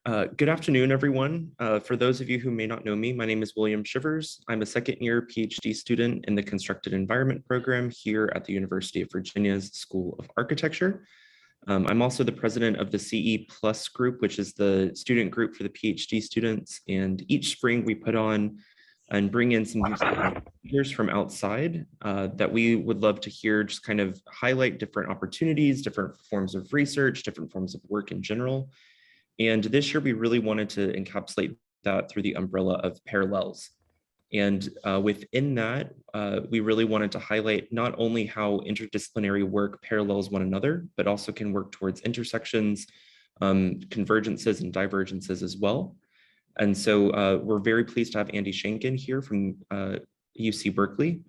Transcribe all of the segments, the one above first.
Good afternoon, everyone. For those of you who may not know me, my name is William Shivers. I'm a second-year PhD student in the Constructed Environment program here at the University of Virginia's School of Architecture. I'm also the president of the CE Plus group, which is the student group for the PhD students. And each spring we put on and bring in some speakers from outside that we would love to hear, just kind of highlight different opportunities, different forms of research, different forms of work in general. And this year, we really wanted to encapsulate that through the umbrella of parallels. And within that, we really wanted to highlight not only how interdisciplinary work parallels one another, but also can work towards intersections, convergences, and divergences as well. And so we're very pleased to have Andy Shanken here from UC Berkeley,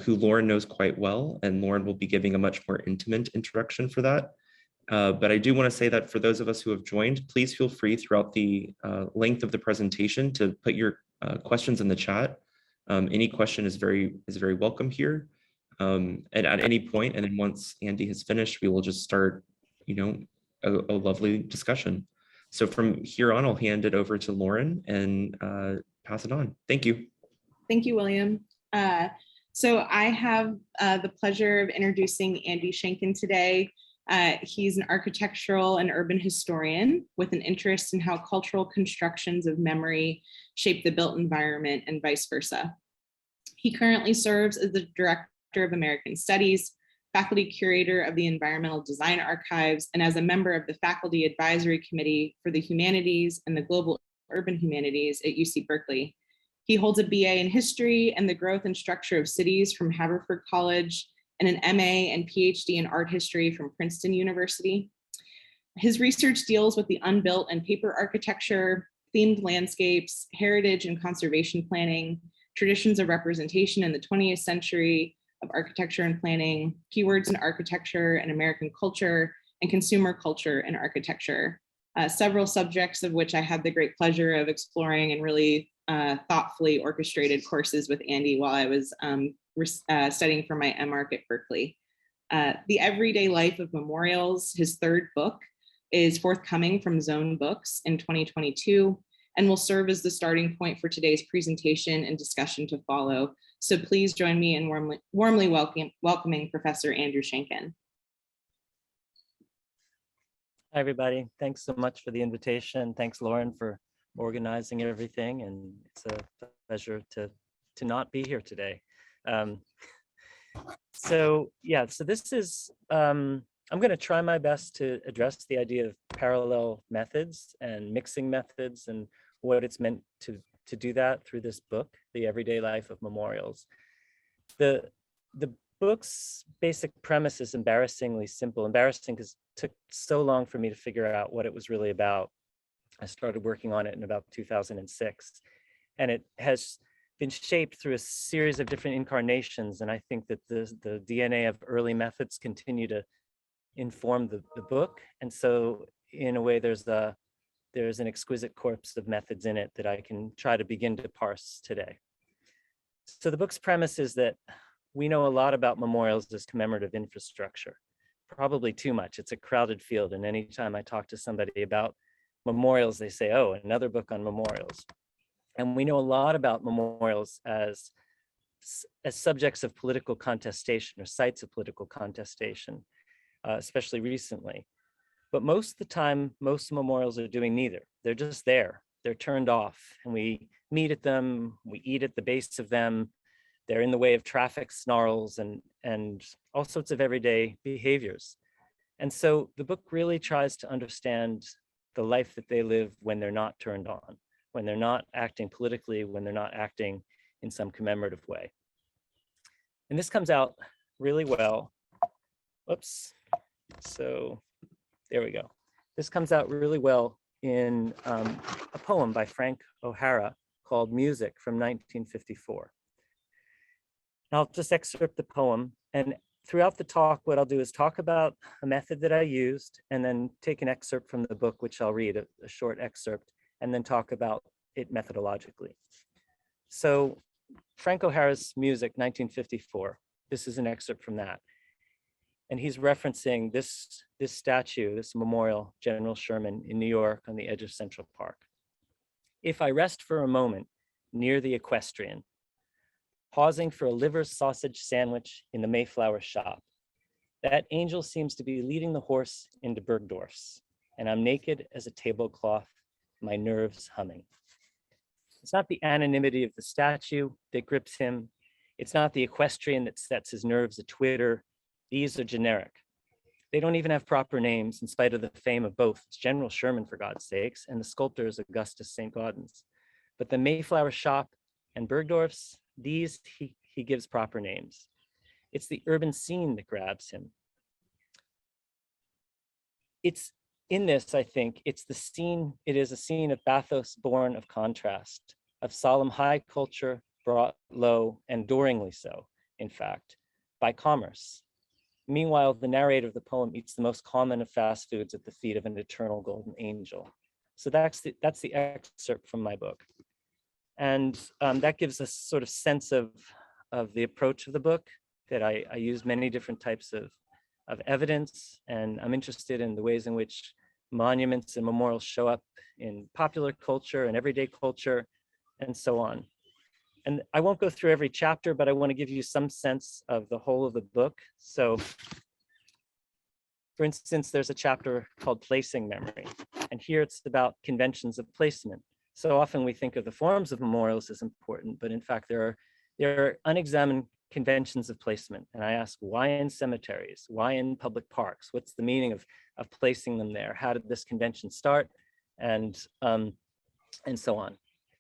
who Lauren knows quite well. And Lauren will be giving a much more intimate introduction for that. But I do want to say that for those of us who have joined, please feel free throughout the length of the presentation to put your questions in the chat. Any question is very welcome here. And at any point, and then once Andy has finished, we will just start, a lovely discussion. So from here on, I'll hand it over to Lauren and pass it on. Thank you. Thank you, William. So I have the pleasure of introducing Andy Shanken today. He's an architectural and urban historian with an interest in how cultural constructions of memory shape the built environment and vice versa. He currently serves as the Director of American Studies, Faculty Curator of the Environmental Design Archives, and as a member of the Faculty Advisory Committee for the Humanities and the Global Urban Humanities at UC Berkeley. He holds a BA in History and the Growth and Structure of Cities from Haverford College, and an MA and Ph.D. in art history from Princeton University. His research deals with the unbuilt and paper architecture, themed landscapes, heritage and conservation planning, traditions of representation in the 20th century of architecture and planning, keywords in architecture and American culture, and consumer culture and architecture. Several subjects of which I had the great pleasure of exploring in really thoughtfully orchestrated courses with Andy while I was studying for my MArch at Berkeley. The Everyday Life of Memorials, his third book, is forthcoming from Zone Books in 2022 and will serve as the starting point for today's presentation and discussion to follow. So please join me in warmly welcoming Professor Andrew Shanken. Hi, everybody. Thanks so much for the invitation. Thanks, Lauren, for organizing everything. And it's a pleasure to not be here today. So this is, I'm going to try my best to address the idea of parallel methods and mixing methods and what it's meant to do that through this book, The Everyday Life of Memorials. The book's basic premise is embarrassingly simple, embarrassing because it took so long for me to figure out what it was really about. I started working on it in about 2006, and it has been shaped through a series of different incarnations. And I think that the DNA of early methods continue to inform the book. And so in a way, there's an exquisite corpus of methods in it that I can try to begin to parse today. So the book's premise is that we know a lot about memorials as commemorative infrastructure, probably too much. It's a crowded field. And anytime I talk to somebody about memorials, they say, oh, another book on memorials. And we know a lot about memorials as subjects of political contestation or sites of political contestation, especially recently. But most of the time, most memorials are doing neither. They're just there. They're turned off, and we meet at them. We eat at the base of them. They're in the way of traffic snarls and all sorts of everyday behaviors. And so the book really tries to understand the life that they live when they're not turned on, when they're not acting politically, when they're not acting in some commemorative way. And this comes out really well. Whoops. So there we go. This comes out really well in a poem by Frank O'Hara called Music from 1954. I'll just excerpt the poem, and throughout the talk, what I'll do is talk about a method that I used and then take an excerpt from the book, which I'll read, a short excerpt, and then talk about it methodologically. So Frank O'Hara's Music, 1954, this is an excerpt from that. And he's referencing this statue, this memorial, General Sherman in New York on the edge of Central Park. If I rest for a moment near the equestrian, pausing for a liver sausage sandwich in the Mayflower shop, that angel seems to be leading the horse into Bergdorf's, and I'm naked as a tablecloth, my nerves humming. It's not the anonymity of the statue that grips him. It's not the equestrian that sets his nerves a-twitter. These are generic. They don't even have proper names in spite of the fame of both. It's General Sherman, for God's sakes, and the sculptor is Augustus St. Gaudens. But the Mayflower shop and Bergdorf's, these he gives proper names. It's the urban scene that grabs him. It's in this, I think, it's the scene, it is a scene of bathos born of contrast, of solemn high culture brought low, and enduringly so, in fact, by commerce. Meanwhile, the narrator of the poem eats the most common of fast foods at the feet of an eternal golden angel. So that's the excerpt from my book. And that gives a sort of sense of the approach of the book, that I use many different types of evidence, and I'm interested in the ways in which monuments and memorials show up in popular culture and everyday culture, and so on. And I won't go through every chapter, but I want to give you some sense of the whole of the book. So, for instance, there's a chapter called Placing Memory, and here it's about conventions of placement. So often we think of the forms of memorials as important, but in fact, there are unexamined conventions of placement. And I ask, why in cemeteries? Why in public parks? What's the meaning of placing them there? How did this convention start? And so on.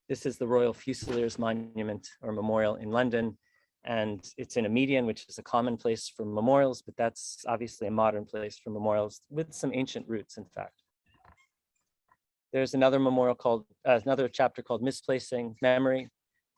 This is the Royal Fusiliers Monument or Memorial in London. And it's in a median, which is a common place for memorials, but that's obviously a modern place for memorials with some ancient roots, in fact. There's another memorial called, another chapter called Misplacing Memory.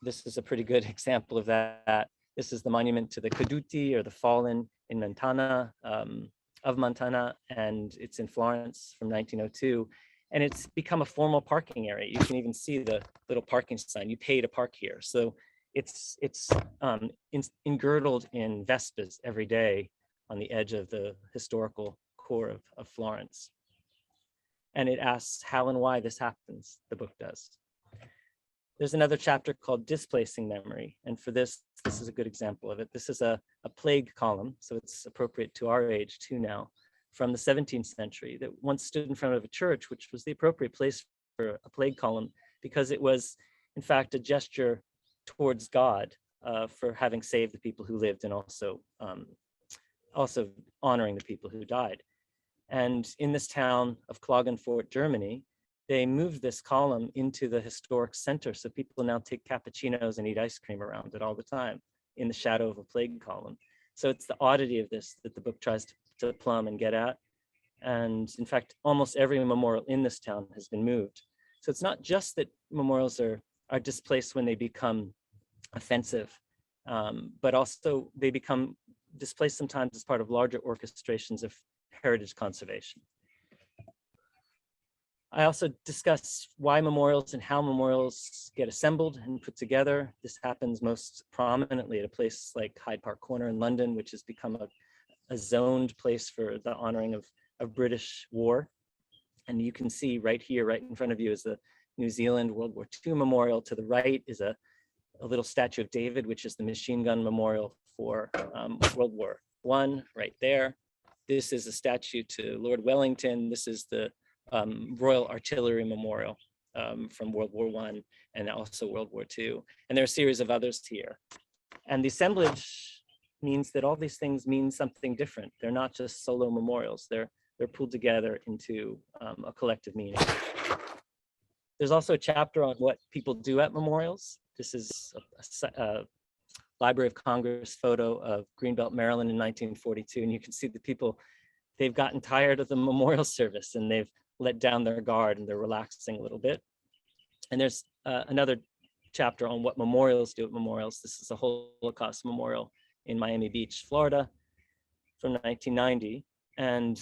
This is a pretty good example of that. This is the monument to the caduti, or the fallen in Montana, of Montana, and it's in Florence from 1902. And it's become a formal parking area. You can even see the little parking sign, you pay to park here. So it's engirdled in Vespas every day on the edge of the historical core of Florence. And it asks how and why this happens, the book does. There's another chapter called Displacing Memory. And for this is a good example of it. This is a plague column, so it's appropriate to our age too now, from the 17th century, that once stood in front of a church, which was the appropriate place for a plague column, because it was, in fact, a gesture towards God for having saved the people who lived, and also honoring the people who died. And in this town of Klagenfurt, Germany, they moved this column into the historic center, so people now take cappuccinos and eat ice cream around it all the time in the shadow of a plague column. So it's the oddity of this that the book tries to plumb and get at. And in fact, almost every memorial in this town has been moved. So it's not just that memorials are displaced when they become offensive, but also they become displaced sometimes as part of larger orchestrations of heritage conservation. I also discuss why memorials and how memorials get assembled and put together. This happens most prominently at a place like Hyde Park Corner in London, which has become a zoned place for the honoring of British war. And you can see right here, right in front of you, is the New Zealand World War II memorial. To the right is a little statue of David, which is the machine gun memorial for World War I, right there. This is a statue to Lord Wellington. This is the Royal Artillery Memorial from World War I and also World War II. And there are a series of others here. And the assemblage means that all these things mean something different. They're not just solo memorials. They're pulled together into a collective meaning. There's also a chapter on what people do at memorials. This is a Library of Congress photo of Greenbelt, Maryland in 1942. And you can see the people, they've gotten tired of the memorial service and they've let down their guard and they're relaxing a little bit. And there's another chapter on what memorials do at memorials. This is a Holocaust memorial in Miami Beach, Florida from 1990. And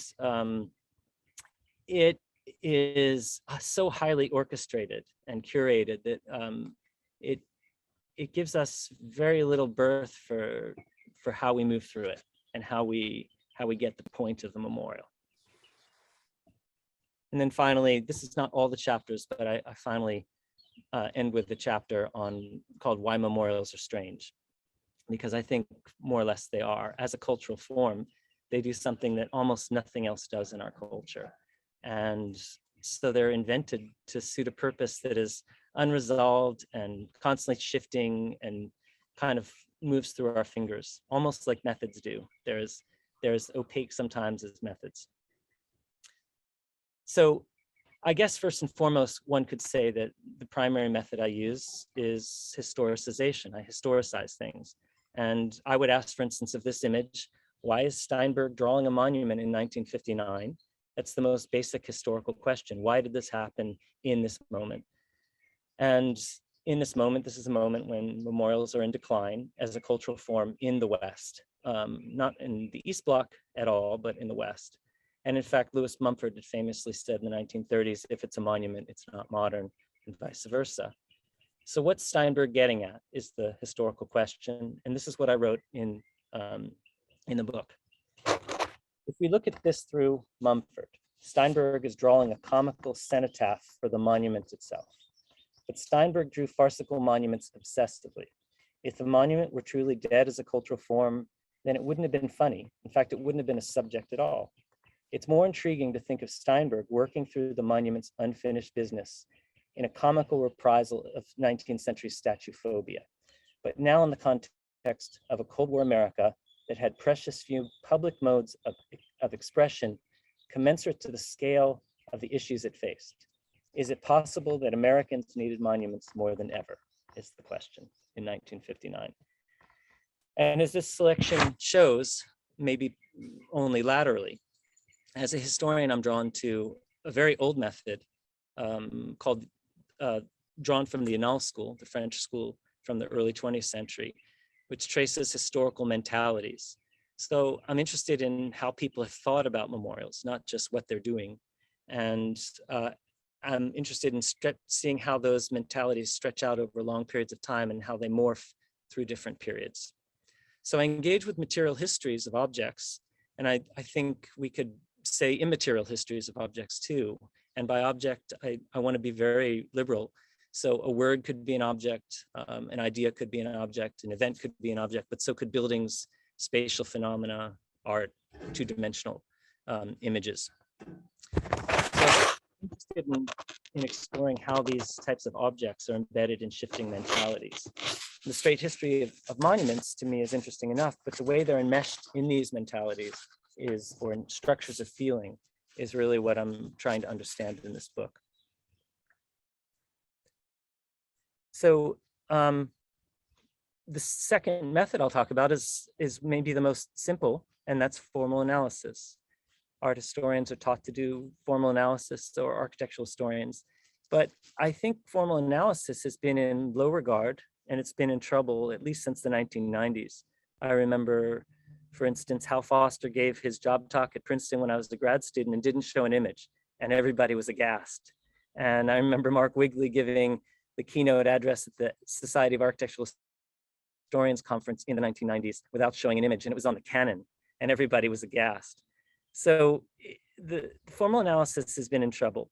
it is so highly orchestrated and curated that it gives us very little berth for how we move through it and how we how we get the point of the memorial. And then finally, this is not all the chapters, but I finally end with the chapter called Why Memorials Are Strange, because I think more or less they are. As a cultural form, they do something that almost nothing else does in our culture. And so they're invented to suit a purpose that is unresolved and constantly shifting and kind of moves through our fingers, almost like methods do. There's opaque sometimes as methods. So I guess first and foremost, one could say that the primary method I use is historicization. I historicize things. And I would ask, for instance, of this image, why is Steinberg drawing a monument in 1959? That's the most basic historical question. Why did this happen in this moment? And in this moment, this is a moment when memorials are in decline as a cultural form in the West, not in the East Bloc at all, but in the West. And in fact, Lewis Mumford had famously said in the 1930s, if it's a monument, it's not modern, and vice versa. So what's Steinberg getting at is the historical question. And this is what I wrote in the book. If we look at this through Mumford, Steinberg is drawing a comical cenotaph for the monument itself. But Steinberg drew farcical monuments obsessively. If the monument were truly dead as a cultural form, then it wouldn't have been funny. In fact, it wouldn't have been a subject at all. It's more intriguing to think of Steinberg working through the monument's unfinished business in a comical reprisal of 19th century statue phobia, but now in the context of a Cold War America that had precious few public modes of expression commensurate to the scale of the issues it faced. Is it possible that Americans needed monuments more than ever, is the question in 1959. And as this selection shows, maybe only laterally, as a historian, I'm drawn to a very old method drawn from the Annales School, the French school from the early 20th century, which traces historical mentalities. So I'm interested in how people have thought about memorials, not just what they're doing. And I'm interested in seeing how those mentalities stretch out over long periods of time and how they morph through different periods. So I engage with material histories of objects, and I think we could say immaterial histories of objects too. And by object, I want to be very liberal. So a word could be an object, an idea could be an object, an event could be an object, but so could buildings, spatial phenomena, art, two-dimensional images. So I'm interested in exploring how these types of objects are embedded in shifting mentalities. The straight history of monuments to me is interesting enough, but the way they're enmeshed in these mentalities or in structures of feeling is really what I'm trying to understand in this book. So the second method I'll talk about is maybe the most simple, and that's formal analysis. Art historians are taught to do formal analysis, or architectural historians, but I think formal analysis has been in low regard, and it's been in trouble at least since the 1990s. I remember, for instance, Hal Foster gave his job talk at Princeton when I was a grad student and didn't show an image, and everybody was aghast. And I remember Mark Wigley giving the keynote address at the Society of Architectural Historians Conference in the 1990s without showing an image, and it was on the Canon, and everybody was aghast. So the formal analysis has been in trouble.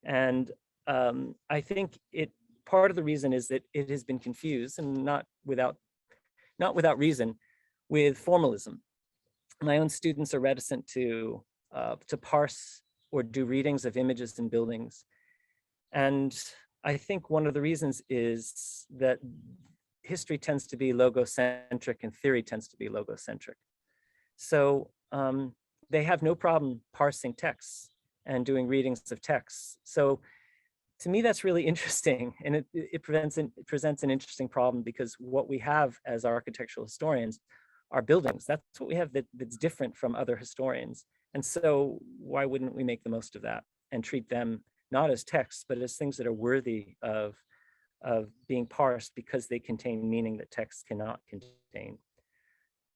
And I think part of the reason is that it has been confused, and not without reason, with formalism. My own students are reticent to parse or do readings of images and buildings. And I think one of the reasons is that history tends to be logocentric and theory tends to be logocentric. So they have no problem parsing texts and doing readings of texts. So to me, that's really interesting. And it presents an interesting problem, because what we have as architectural historians are buildings. That's what we have that's different from other historians. And so why wouldn't we make the most of that and treat them not as texts, but as things that are worthy of being parsed because they contain meaning that texts cannot contain.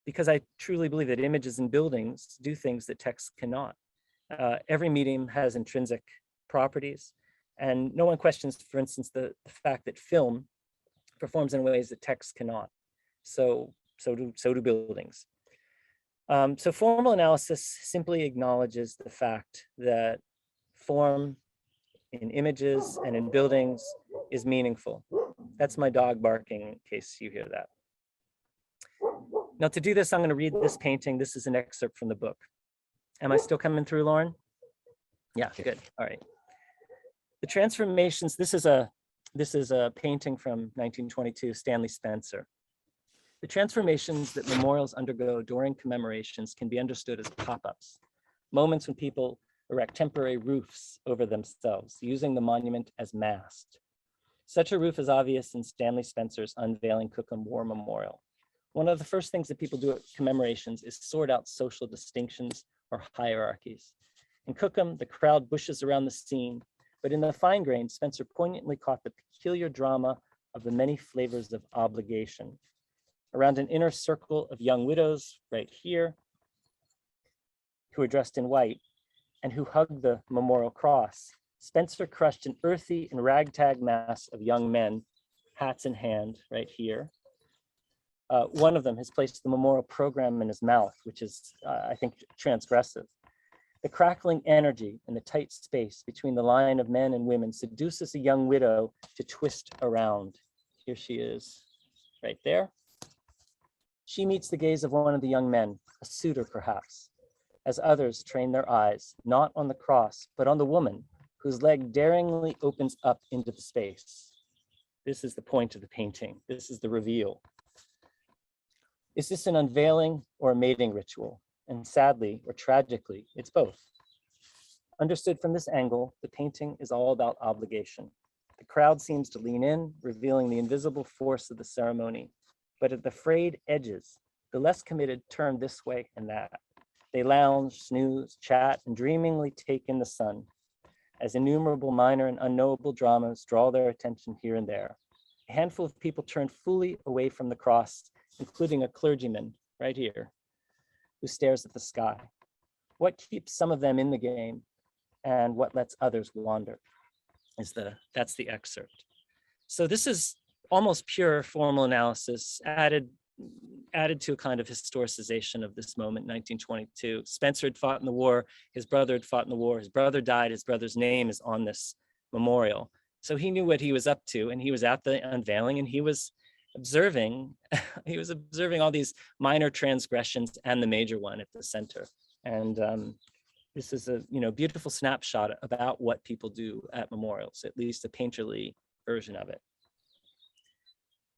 Because I truly believe that images and buildings do things that texts cannot. Every medium has intrinsic properties, and no one questions, for instance, the fact that film performs in ways that text cannot. So do buildings. So formal analysis simply acknowledges the fact that form in images and in buildings is meaningful. That's my dog barking in case you hear that. Now to do this, I'm going to read this painting. This is an excerpt from the book. Am I still coming through, Lauren? Yeah, good. All right. The transformations, this is a painting from 1922, Stanley Spencer. The transformations that memorials undergo during commemorations can be understood as pop-ups, moments when people erect temporary roofs over themselves, using the monument as mast. Such a roof is obvious in Stanley Spencer's unveiling Cookham War Memorial. One of the first things that people do at commemorations is sort out social distinctions or hierarchies. In Cookham, the crowd bushes around the scene, but in the fine grain, Spencer poignantly caught the peculiar drama of the many flavors of obligation. Around an inner circle of young widows right here, who are dressed in white and who hug the memorial cross, Spencer crushed an earthy and ragtag mass of young men, hats in hand right here. One of them has placed the memorial program in his mouth, which is, I think, transgressive. The crackling energy and the tight space between the line of men and women seduces a young widow to twist around. Here she is, right there. She meets the gaze of one of the young men, a suitor perhaps, as others train their eyes, not on the cross, but on the woman, whose leg daringly opens up into the space. This is the point of the painting. This is the reveal. Is this an unveiling or a mating ritual? And sadly or tragically, it's both. Understood from this angle, the painting is all about obligation. The crowd seems to lean in, revealing the invisible force of the ceremony. But at the frayed edges, the less committed turn this way and that. They lounge, snooze, chat, and dreamingly take in the sun, as innumerable minor and unknowable dramas draw their attention here and there. A handful of people turn fully away from the cross, including a clergyman right here, who stares at the sky. What keeps some of them in the game and what lets others wander that's the excerpt. So this is almost pure formal analysis added to a kind of historicization of this moment, 1922. Spencer had fought in the war, his brother had fought in the war, his brother died, his brother's name is on this memorial. So he knew what he was up to, and he was at the unveiling, and he was observing all these minor transgressions and the major one at the center. And this is a beautiful snapshot about what people do at memorials, at least a painterly version of it.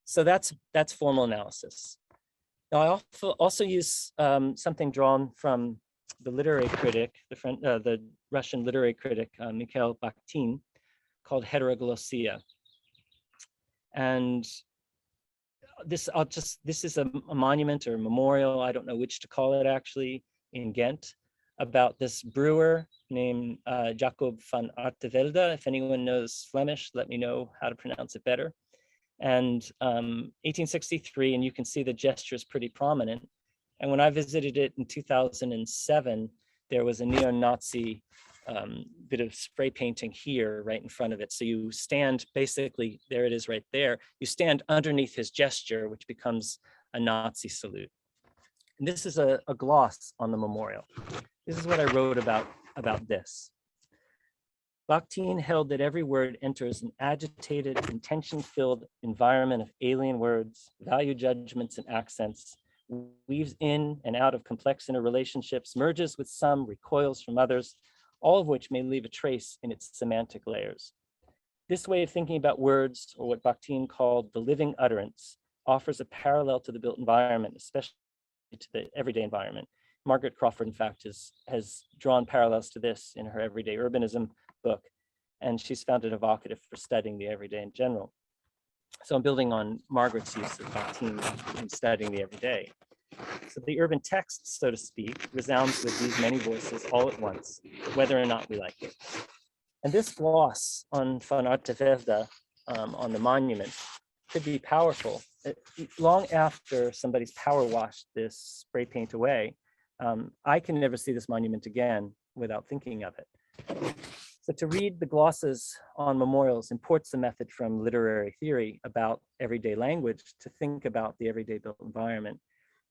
So that's formal analysis. Now I also use something drawn from the literary critic, the Russian literary critic Mikhail Bakhtin, called Heteroglossia. And this is a monument or a memorial, I don't know which to call it actually, in Ghent, about this brewer named Jacob van Artevelde. If anyone knows Flemish, let me know how to pronounce it better. And 1863, and you can see the gesture is pretty prominent. And when I visited it in 2007, there was a neo-Nazi bit of spray painting here right in front of it. So you stand, basically, there it is right there. You stand underneath his gesture, which becomes a Nazi salute. And this is a gloss on the memorial. This is what I wrote about this. Bakhtin held that every word enters an agitated, intention-filled environment of alien words, value judgments and accents, weaves in and out of complex interrelationships, merges with some, recoils from others, all of which may leave a trace in its semantic layers. This way of thinking about words, or what Bakhtin called the living utterance, offers a parallel to the built environment, especially to the everyday environment. Margaret Crawford, in fact, has drawn parallels to this in her Everyday Urbanism book, and she's found it evocative for studying the everyday in general. So I'm building on Margaret's use of Bakhtin in studying the everyday. So the urban text, so to speak, resounds with these many voices all at once, whether or not we like it. And this gloss on Van Artevelde, on the monument, could be powerful. Long after somebody's power washed this spray paint away, I can never see this monument again without thinking of it. So to read the glosses on memorials imports the method from literary theory about everyday language to think about the everyday built environment.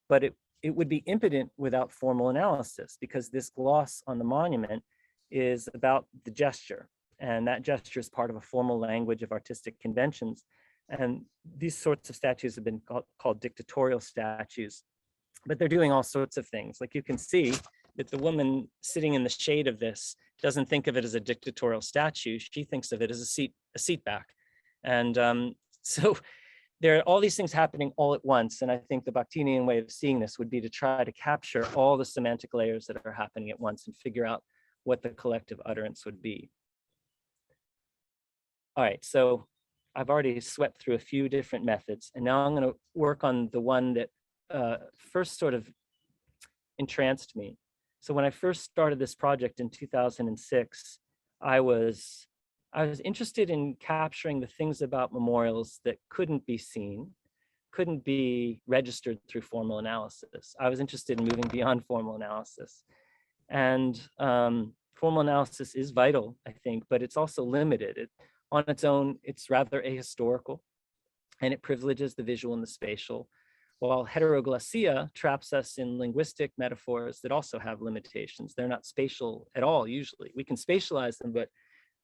But it would be impotent without formal analysis, because this gloss on the monument is about the gesture, and that gesture is part of a formal language of artistic conventions. And these sorts of statues have been called dictatorial statues, but they're doing all sorts of things. Like you can see that the woman sitting in the shade of this doesn't think of it as a dictatorial statue. She thinks of it as a seat back. And so there are all these things happening all at once. And I think the Bakhtinian way of seeing this would be to try to capture all the semantic layers that are happening at once and figure out what the collective utterance would be. All right, so I've already swept through a few different methods, and now I'm going to work on the one that first sort of entranced me. So when I first started this project in 2006, I was interested in capturing the things about memorials that couldn't be seen, couldn't be registered through formal analysis. I was interested in moving beyond formal analysis. And formal analysis is vital, I think, but it's also limited. On its own, it's rather ahistorical, and it privileges the visual and the spatial, while heteroglossia traps us in linguistic metaphors that also have limitations. They're not spatial at all, usually. We can spatialize them, but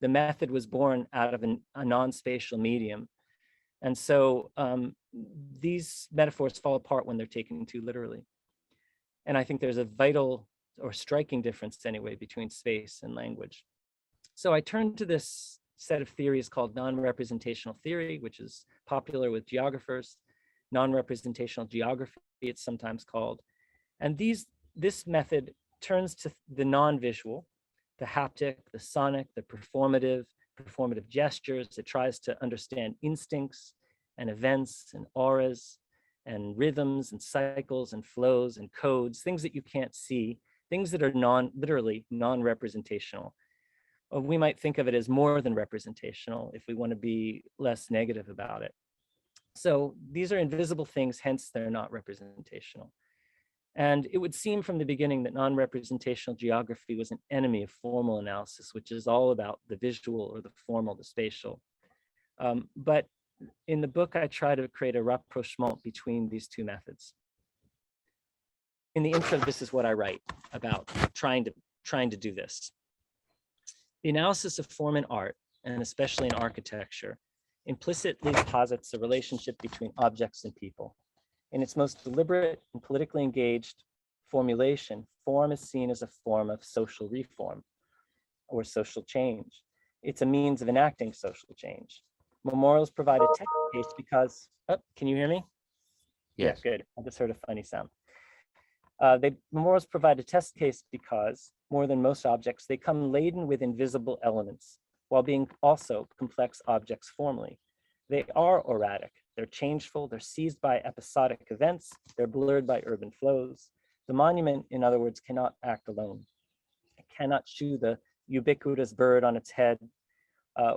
the method was born out of a non-spatial medium. And so these metaphors fall apart when they're taken too literally. And I think there's a vital or striking difference anyway between space and language. So I turned to this set of theories called non-representational theory, which is popular with geographers. Non-representational geography, it's sometimes called. And this method turns to the non-visual, the haptic, the sonic, the performative gestures. It tries to understand instincts and events and auras and rhythms and cycles and flows and codes, things that you can't see, things that are literally non-representational. Or we might think of it as more than representational if we want to be less negative about it. So these are invisible things, hence they're not representational. And it would seem from the beginning that non-representational geography was an enemy of formal analysis, which is all about the visual or the formal, the spatial. But in the book, I try to create a rapprochement between these two methods. In the intro, this is what I write about trying to do this. The analysis of form in art, and especially in architecture, implicitly posits a relationship between objects and people. In its most deliberate and politically engaged formulation, form is seen as a form of social reform or social change. It's a means of enacting social change. Memorials provide a test case because, can you hear me? Yes. Yeah, good. I just heard a funny sound. Memorials provide a test case because, more than most objects, they come laden with invisible elements, while being also complex objects formally. They are erratic, they're changeful, they're seized by episodic events, they're blurred by urban flows. The monument, in other words, cannot act alone. It cannot shoo the ubiquitous bird on its head,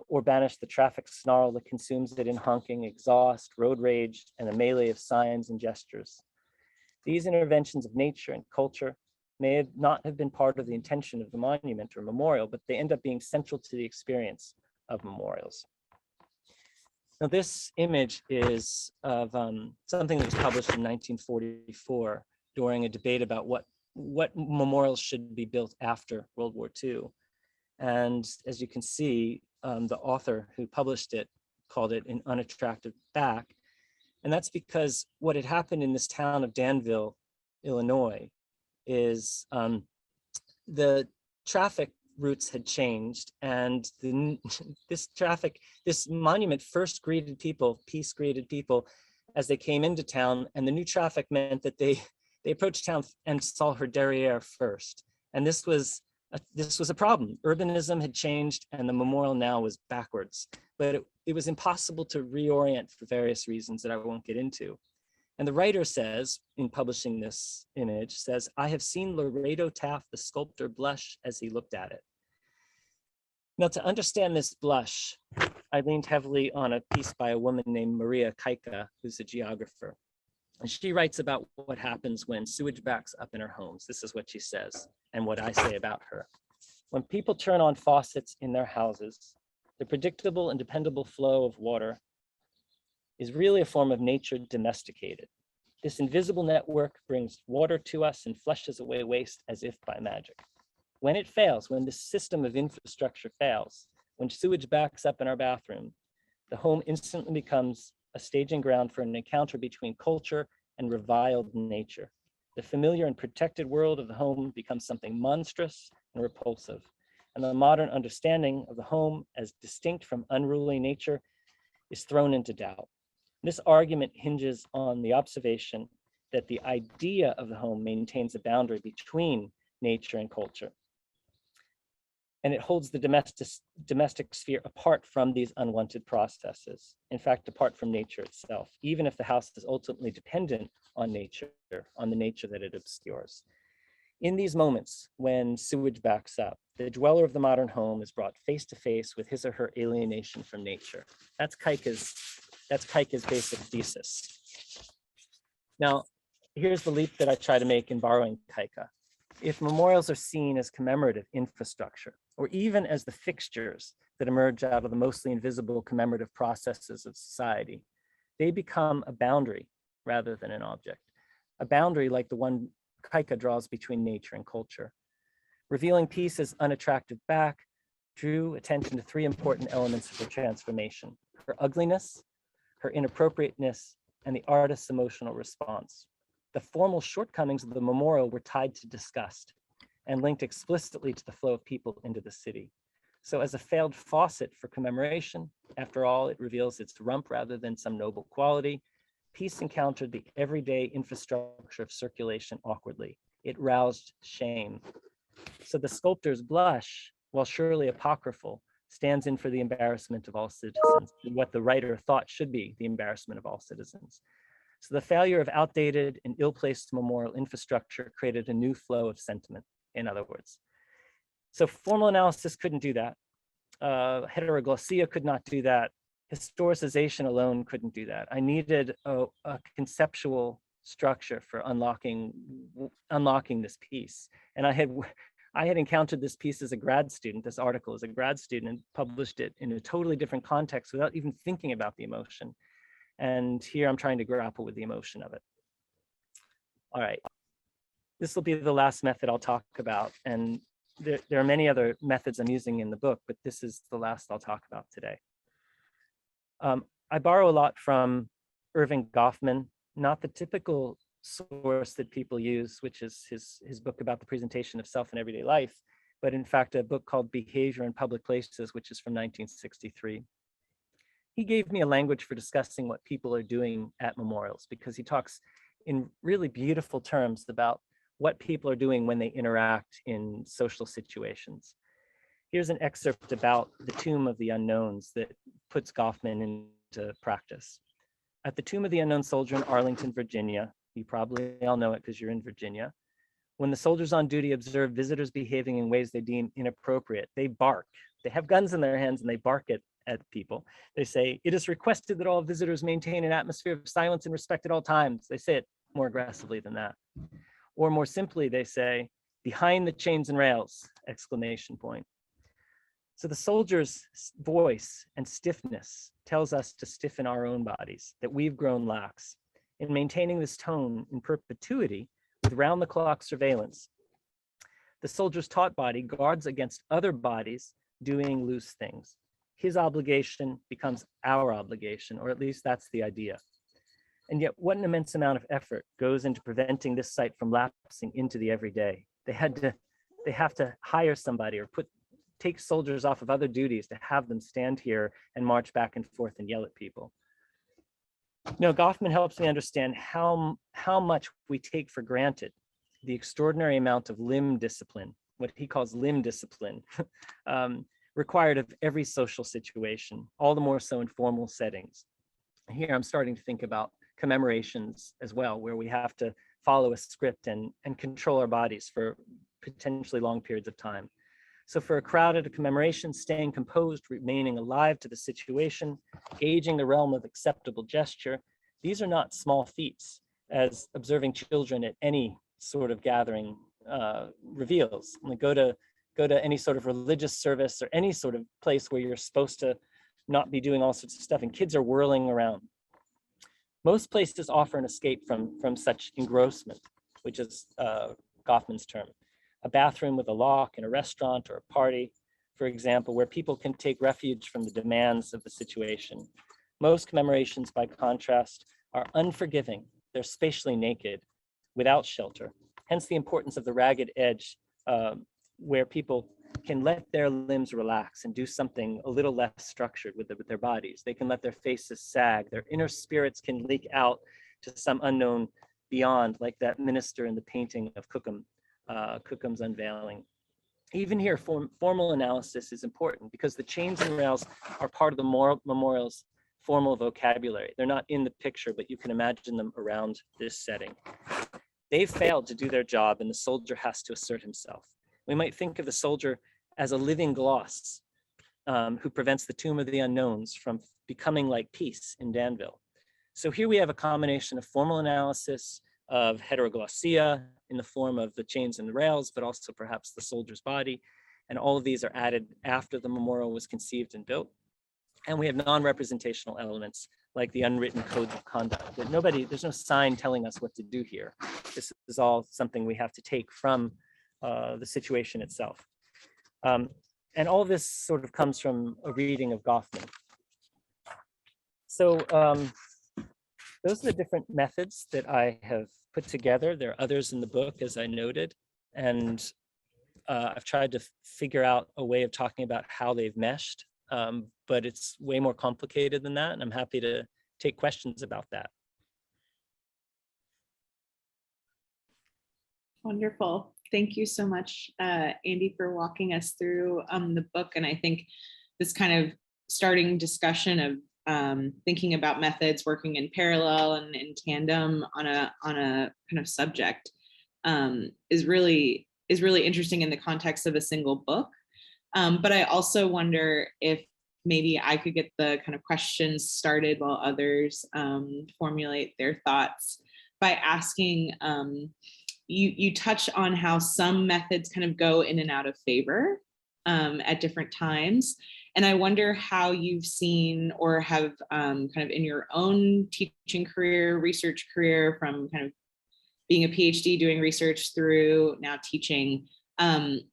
or banish the traffic snarl that consumes it in honking, exhaust, road rage, and a melee of signs and gestures. These interventions of nature and culture may not have been part of the intention of the monument or memorial, but they end up being central to the experience of memorials. Now, this image is of something that was published in 1944 during a debate about what memorials should be built after World War II. And as you can see, the author who published it called it an unattractive fact. And that's because what had happened in this town of Danville, Illinois, is the traffic routes had changed, and this monument first greeted people, peace greeted people as they came into town, and the new traffic meant that they approached town and saw her derriere first. And this was a problem. Urbanism had changed, and the memorial now was backwards. But it was impossible to reorient for various reasons that I won't get into. And the writer says, in publishing this image, says, "I have seen Laredo Taft, the sculptor, blush as he looked at it." Now, to understand this blush, I leaned heavily on a piece by a woman named Maria Kaika, who's a geographer. And she writes about what happens when sewage backs up in our homes. This is what she says, and what I say about her. When people turn on faucets in their houses, the predictable and dependable flow of water is really a form of nature domesticated. This invisible network brings water to us and flushes away waste as if by magic. When it fails, when this system of infrastructure fails, when sewage backs up in our bathroom, the home instantly becomes a staging ground for an encounter between culture and reviled nature. The familiar and protected world of the home becomes something monstrous and repulsive. And the modern understanding of the home as distinct from unruly nature is thrown into doubt. This argument hinges on the observation that the idea of the home maintains a boundary between nature and culture. And it holds the domestic sphere apart from these unwanted processes. In fact, apart from nature itself, even if the house is ultimately dependent on nature, on the nature that it obscures. In these moments when sewage backs up, the dweller of the modern home is brought face to face with his or her alienation from nature. That's Kaika's basic thesis. Now, here's the leap that I try to make in borrowing Kaika. If memorials are seen as commemorative infrastructure, or even as the fixtures that emerge out of the mostly invisible commemorative processes of society, they become a boundary rather than an object. A boundary like the one Kaika draws between nature and culture. Revealing peace as unattractive back drew attention to three important elements of her transformation: her ugliness, her inappropriateness, and the artist's emotional response. The formal shortcomings of the memorial were tied to disgust and linked explicitly to the flow of people into the city. So as a failed faucet for commemoration, after all, it reveals its rump rather than some noble quality. Peace encountered the everyday infrastructure of circulation awkwardly. It roused shame. So the sculptor's blush, while surely apocryphal, stands in for the embarrassment of all citizens, what the writer thought should be the embarrassment of all citizens. So the failure of outdated and ill-placed memorial infrastructure created a new flow of sentiment, in other words. So formal analysis couldn't do that. Heteroglossia could not do that. Historicization alone couldn't do that. I needed a conceptual structure for unlocking this piece. And I had encountered this piece as a grad student, this article as a grad student, and published it in a totally different context without even thinking about the emotion. And here I'm trying to grapple with the emotion of it. All right, this will be the last method I'll talk about. And there are many other methods I'm using in the book, but this is the last I'll talk about today. I borrow a lot from Erving Goffman, not the typical source that people use, which is his book about the presentation of self in everyday life, but in fact, a book called Behavior in Public Places, which is from 1963. He gave me a language for discussing what people are doing at memorials, because he talks in really beautiful terms about what people are doing when they interact in social situations. Here's an excerpt about the Tomb of the Unknowns that puts Goffman into practice. At the Tomb of the Unknown Soldier in Arlington, Virginia, you probably all know it because you're in Virginia, when the soldiers on duty observe visitors behaving in ways they deem inappropriate, they bark. They have guns in their hands and they bark at people. They say, "It is requested that all visitors maintain an atmosphere of silence and respect at all times." They say it more aggressively than that. Or more simply, they say, "Behind the chains and rails!" exclamation point. So the soldier's voice and stiffness tells us to stiffen our own bodies, that we've grown lax. In maintaining this tone in perpetuity with round-the-clock surveillance, the soldier's taut body guards against other bodies doing loose things. His obligation becomes our obligation, or at least that's the idea. And yet what an immense amount of effort goes into preventing this site from lapsing into the everyday. They have to hire somebody or take soldiers off of other duties to have them stand here and march back and forth and yell at people. No, Goffman helps me understand how much we take for granted the extraordinary amount of limb discipline, what he calls limb discipline, required of every social situation, all the more so in formal settings. Here I'm starting to think about commemorations as well, where we have to follow a script and control our bodies for potentially long periods of time. So for a crowd at a commemoration, staying composed, remaining alive to the situation, gauging the realm of acceptable gesture, these are not small feats, as observing children at any sort of gathering reveals. When we go to any sort of religious service or any sort of place where you're supposed to not be doing all sorts of stuff, and kids are whirling around. Most places offer an escape from such engrossment, which is Goffman's term. A bathroom with a lock in a restaurant or a party, for example, where people can take refuge from the demands of the situation. Most commemorations, by contrast, are unforgiving. They're spatially naked, without shelter. Hence the importance of the ragged edge, where people can let their limbs relax and do something a little less structured with their bodies. They can let their faces sag. Their inner spirits can leak out to some unknown beyond, like that minister in the painting of Cookham's Unveiling. Even here, formal analysis is important because the chains and rails are part of the memorial's formal vocabulary. They're not in the picture, but you can imagine them around this setting. They've failed to do their job, and the soldier has to assert himself. We might think of the soldier as a living gloss who prevents the tomb of the unknowns from becoming like peace in Danville. So here we have a combination of formal analysis of heteroglossia in the form of the chains and the rails, but also perhaps the soldier's body. And all of these are added after the memorial was conceived and built. And we have non-representational elements like the unwritten codes of conduct. There's no sign telling us what to do here. This is all something we have to take from the situation itself. And all of this sort of comes from a reading of Goffman. So those are the different methods that I have put together. There are others in the book, as I noted, and I've tried to figure out a way of talking about how they've meshed, but it's way more complicated than that, and I'm happy to take questions about that. Wonderful. Thank you so much, Andy, for walking us through the book. And I think this kind of starting discussion of thinking about methods working in parallel and in tandem on a kind of subject is really interesting in the context of a single book. But I also wonder if maybe I could get the kind of questions started while others formulate their thoughts by asking, you touch on how some methods kind of go in and out of favor at different times. And I wonder how you've seen or have kind of in your own teaching career, research career, from kind of being a PhD, doing research through now teaching,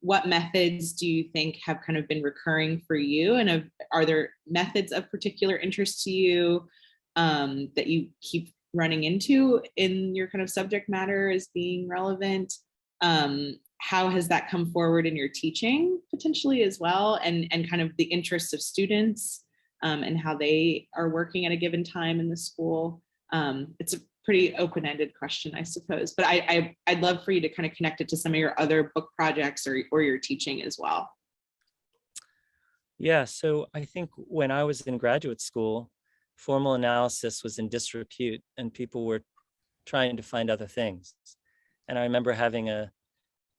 what methods do you think have kind of been recurring for you? And are there methods of particular interest to you that you keep running into in your kind of subject matter as being relevant? How has that come forward in your teaching potentially as well? And kind of the interests of students and how they are working at a given time in the school? It's a pretty open-ended question, I suppose, but I'd love for you to kind of connect it to some of your other book projects or your teaching as well. Yeah, so I think when I was in graduate school, formal analysis was in disrepute and people were trying to find other things. And I remember having a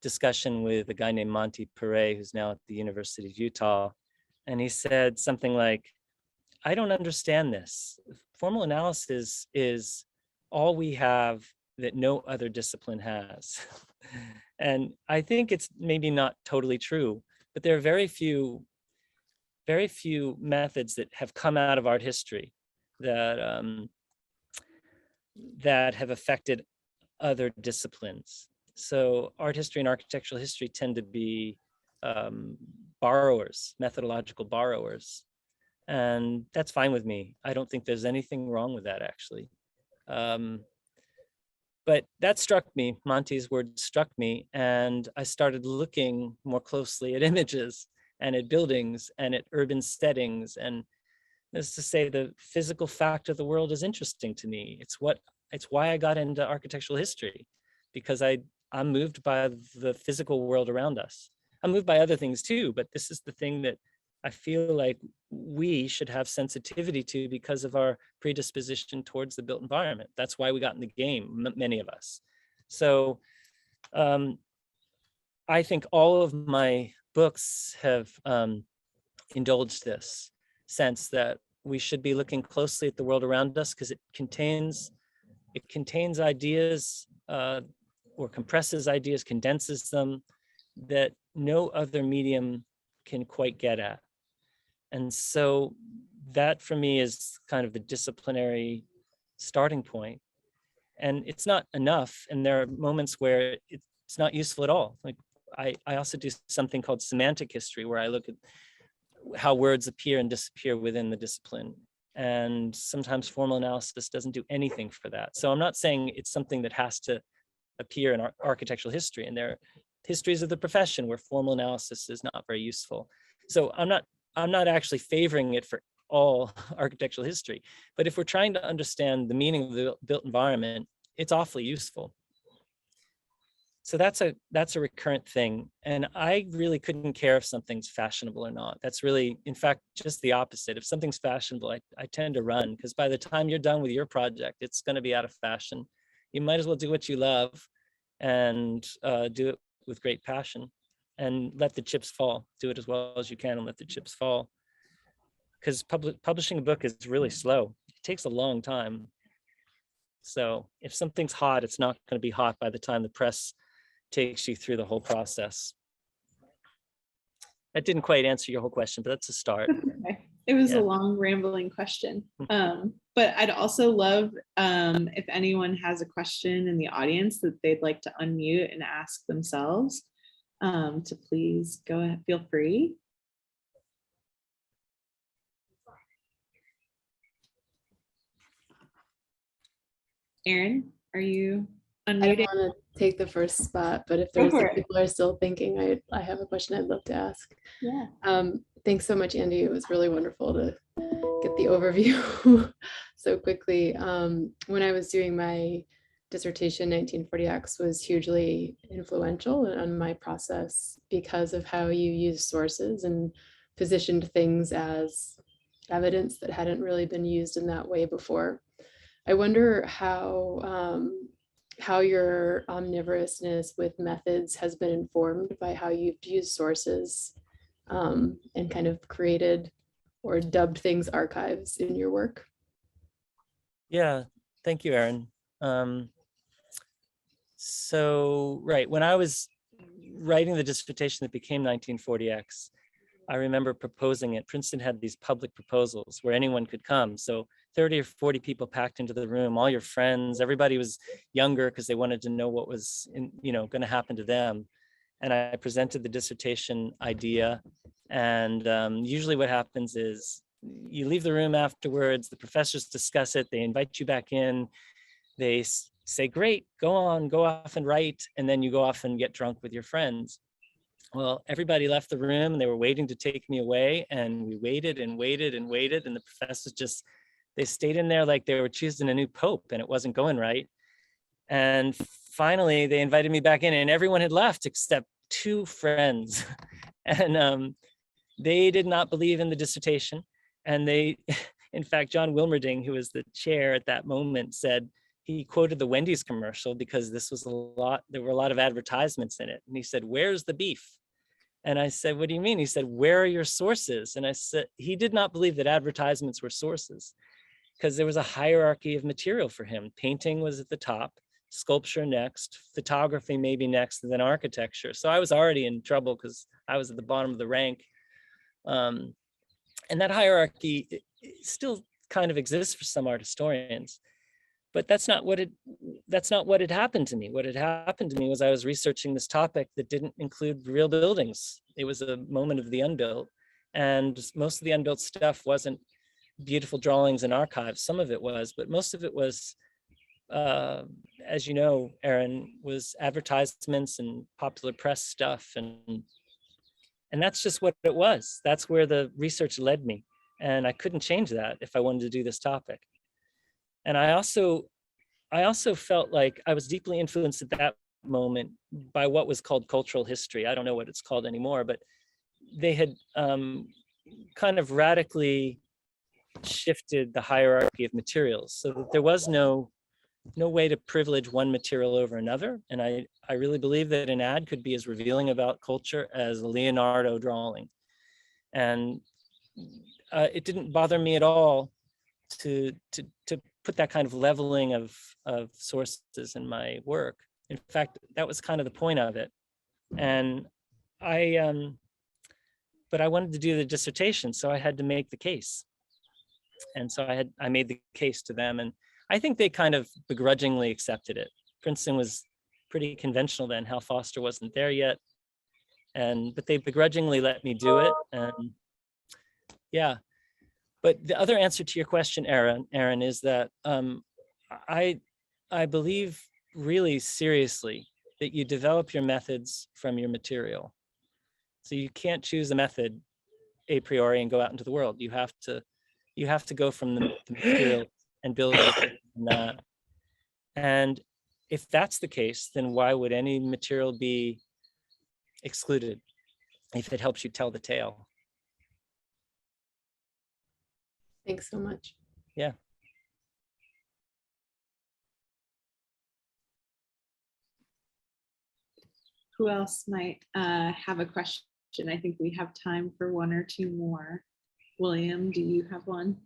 discussion with a guy named Monty Pere, who's now at the University of Utah. And he said something like, I don't understand this. Formal analysis is all we have that no other discipline has. And I think it's maybe not totally true, but there are very few methods that have come out of art history that have affected other disciplines. So art history and architectural history tend to be borrowers, methodological borrowers. And that's fine with me. I don't think there's anything wrong with that, actually. But that struck me, Monty's words struck me, and I started looking more closely at images and at buildings and at urban settings. And that's to say, the physical fact of the world is interesting to me. It's why I got into architectural history, because I'm moved by the physical world around us. I'm moved by other things too, but this is the thing that I feel like we should have sensitivity to because of our predisposition towards the built environment. That's why we got in the game, many of us. So I think all of my books have indulged this sense that we should be looking closely at the world around us because it contains ideas or compresses ideas, condenses them that no other medium can quite get at. And so that for me is kind of the disciplinary starting point. And it's not enough. And there are moments where it's not useful at all. Like I also do something called semantic history, where I look at how words appear and disappear within the discipline. And sometimes formal analysis doesn't do anything for that. So I'm not saying it's something that has to appear in architectural history. And there are histories of the profession where formal analysis is not very useful. So I'm not actually favoring it for all architectural history. But if we're trying to understand the meaning of the built environment, it's awfully useful. So that's a recurrent thing. And I really couldn't care if something's fashionable or not. That's really, in fact, just the opposite. If something's fashionable, I tend to run, because by the time you're done with your project, it's going to be out of fashion. You might as well do what you love and do it with great passion and let the chips fall. Do it as well as you can and let the chips fall. Because publishing a book is really slow. It takes a long time. So if something's hot, it's not going to be hot by the time the press takes you through the whole process. That didn't quite answer your whole question, but that's a start. Okay. It was a long rambling question. But I'd also love if anyone has a question in the audience that they'd like to unmute and ask themselves, to please go ahead, feel free. Aaron, are you unmuted? I don't want to take the first spot, but if there's people are still thinking, I have a question I'd love to ask. Yeah. Thanks so much, Andy. It was really wonderful to get the overview so quickly. When I was doing my dissertation, 1940X was hugely influential on my process because of how you use sources and positioned things as evidence that hadn't really been used in that way before. I wonder how your omnivorousness with methods has been informed by how you've used sources and kind of created or dubbed things archives in your work. Yeah, thank you, Erin. So, right, when I was writing the dissertation that became 1940X, I remember proposing it. Princeton had these public proposals where anyone could come. So 30 or 40 people packed into the room, all your friends, everybody was younger because they wanted to know what was going to happen to them. And I presented the dissertation idea. And usually what happens is you leave the room afterwards, the professors discuss it, they invite you back in, they say, great, go off and write. And then you go off and get drunk with your friends. Well, everybody left the room and they were waiting to take me away. And we waited and waited and waited. And the professors they stayed in there like they were choosing a new pope and it wasn't going right. And finally they invited me back in and everyone had left except two friends. And they did not believe in the dissertation. And in fact, John Wilmerding, who was the chair at that moment, said, he quoted the Wendy's commercial because there were a lot of advertisements in it. And he said, where's the beef? And I said, what do you mean? He said, where are your sources? And I said, he did not believe that advertisements were sources because there was a hierarchy of material for him. Painting was at the top, sculpture next, photography maybe next, and then architecture. So I was already in trouble because I was at the bottom of the rank. And that hierarchy still kind of exists for some art historians. But that's not what had happened to me. What had happened to me was I was researching this topic that didn't include real buildings. It was a moment of the unbuilt. And most of the unbuilt stuff wasn't beautiful drawings and archives. Some of it was, but most of it was, as you know, Erin, was advertisements and popular press stuff. And that's just what it was. That's where the research led me. And I couldn't change that if I wanted to do this topic. And I also felt like I was deeply influenced at that moment by what was called cultural history. I don't know what it's called anymore, but they had kind of radically shifted the hierarchy of materials so that there was no way to privilege one material over another. And I really believe that an ad could be as revealing about culture as a Leonardo drawing. And it didn't bother me at all to put that kind of leveling of sources in my work. In fact, that was kind of the point of it. And but I wanted to do the dissertation, so I had to make the case. And so I made the case to them. And I think they kind of begrudgingly accepted it. Princeton was pretty conventional then. Hal Foster wasn't there yet. But they begrudgingly let me do it. And yeah, but the other answer to your question, Aaron, is that I believe really seriously that you develop your methods from your material. So you can't choose a method a priori and go out into the world. You have to go from the material and build on that. And if that's the case, then why would any material be excluded if it helps you tell the tale? Thanks so much. Yeah. Who else might have a question? I think we have time for one or two more. William, do you have one?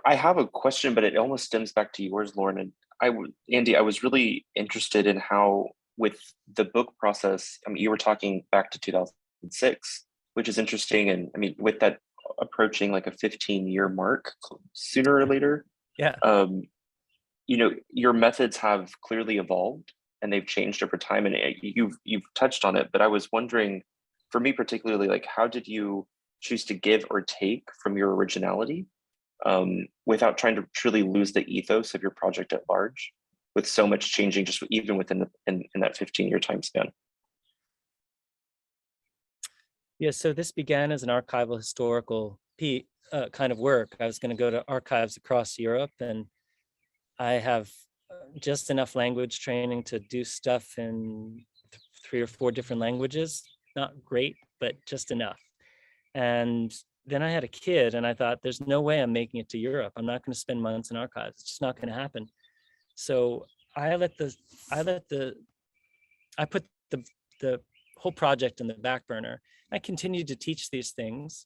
I have a question, but it almost stems back to yours, Lauren. And Andy, I was really interested in how, with the book process, I mean, you were talking back to 2006, which is interesting. And I mean, with that approaching like a 15-year mark sooner or later, Yeah. You know, your methods have clearly evolved and they've changed over time. And you've touched on it, but I was wondering, for me particularly, like, how did you choose to give or take from your originality without trying to truly lose the ethos of your project at large, with so much changing just even within in that 15-year time span? Yeah, so this began as an archival historical kind of work. I was going to go to archives across Europe, and I have just enough language training to do stuff in 3 or 4 different languages. Not great, but just enough. And then I had a kid, and I thought, there's no way I'm making it to Europe. I'm not going to spend months in archives. It's just not going to happen. So I put the whole project in the back burner. I continued to teach these things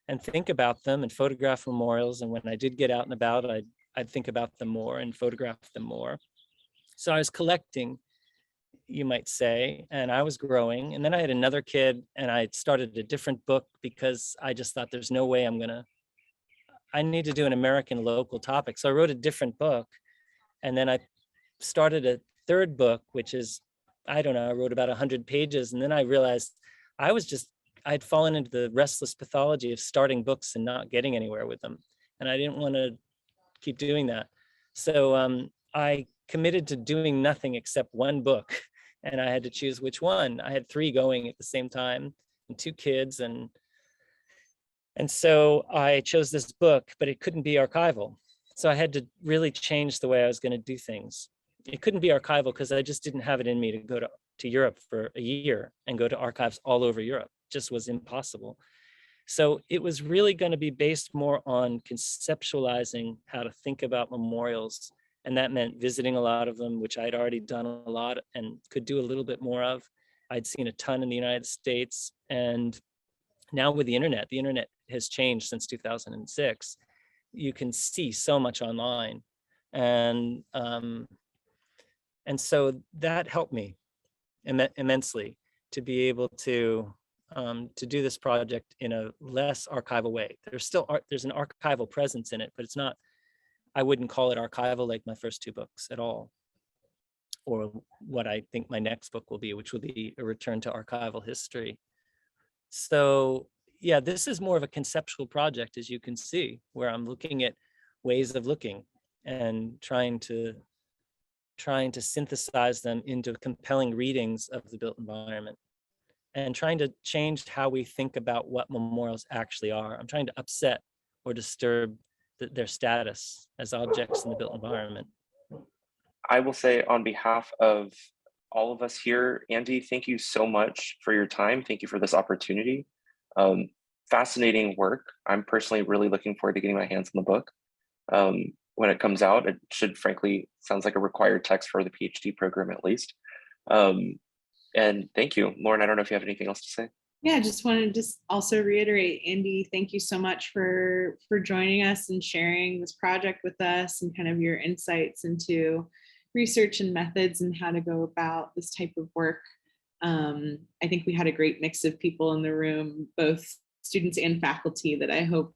and think about them and photograph memorials. And when I did get out and about, I'd think about them more and photograph them more. So I was collecting, you might say, and I was growing. And then I had another kid, and I started a different book because I just thought, there's no way I need to do an American local topic. So I wrote a different book. And then I started a third book, which is, I don't know, I wrote about 100 pages. And then I realized I'd fallen into the restless pathology of starting books and not getting anywhere with them. And I didn't want to keep doing that. So I committed to doing nothing except one book. And I had to choose which one. I had 3 going at the same time and 2 kids. And so I chose this book, but it couldn't be archival. So I had to really change the way I was going to do things. It couldn't be archival because I just didn't have it in me to go to Europe for a year and go to archives all over Europe. It just was impossible. So it was really going to be based more on conceptualizing how to think about memorials. And that meant visiting a lot of them, which I'd already done a lot and could do a little bit more of. I'd seen a ton in the United States. And now with the internet has changed since 2006. You can see so much online. And so that helped me immensely to be able to do this project in a less archival way. There's an archival presence in it, but it's not, I wouldn't call it archival like my first 2 books at all, or what I think my next book will be, which will be a return to archival history. So yeah, this is more of a conceptual project, as you can see, where I'm looking at ways of looking and trying to synthesize them into compelling readings of the built environment, and trying to change how we think about what memorials actually are. I'm trying to upset or disturb their status as objects in the built environment. I will say, on behalf of all of us here, Andy, thank you so much for your time. Thank you for this opportunity. Fascinating work. I'm personally really looking forward to getting my hands on the book. When it comes out, it should, frankly, sounds like a required text for the PhD program at least. And thank you. Lauren, I don't know if you have anything else to say. Yeah, just wanted to also reiterate, Andy, thank you so much for joining us and sharing this project with us, and kind of your insights into research and methods and how to go about this type of work. I think we had a great mix of people in the room, both students and faculty that I hope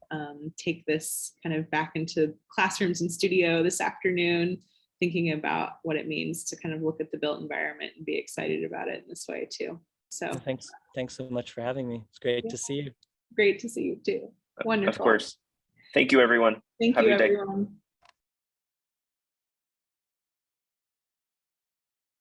take this kind of back into classrooms and studio this afternoon, thinking about what it means to kind of look at the built environment and be excited about it in this way too. So thanks so much for having me. It's great to see you. Great to see you too. Wonderful. Of course. Thank you, everyone. Thank you, everyone.